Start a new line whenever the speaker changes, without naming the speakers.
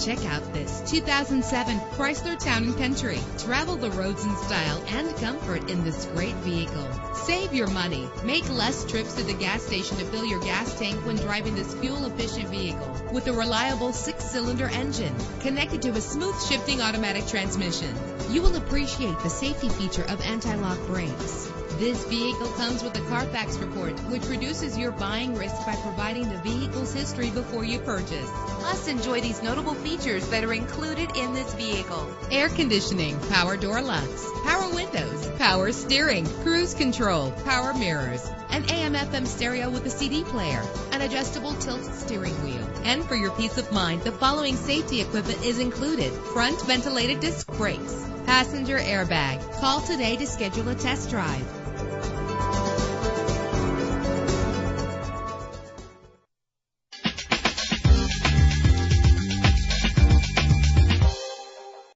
Check out this 2007 Chrysler Town & Country. Travel the roads in style and comfort in this great vehicle. Save your money. Make less trips to the gas station to fill your gas tank when driving this fuel-efficient vehicle. With a reliable 6-cylinder engine connected to a smooth shifting automatic transmission, you will appreciate the safety feature of anti-lock brakes. This vehicle comes with a Carfax report, which reduces your buying risk by providing the vehicle's history before you purchase. Plus, enjoy these notable features that are included in this vehicle: air conditioning, power door locks, power windows, power steering, cruise control, power mirrors, an AM/FM stereo with a CD player, an adjustable tilt steering wheel. And for your peace of mind, the following safety equipment is included: front ventilated disc brakes, passenger airbag. Call today to schedule a test drive.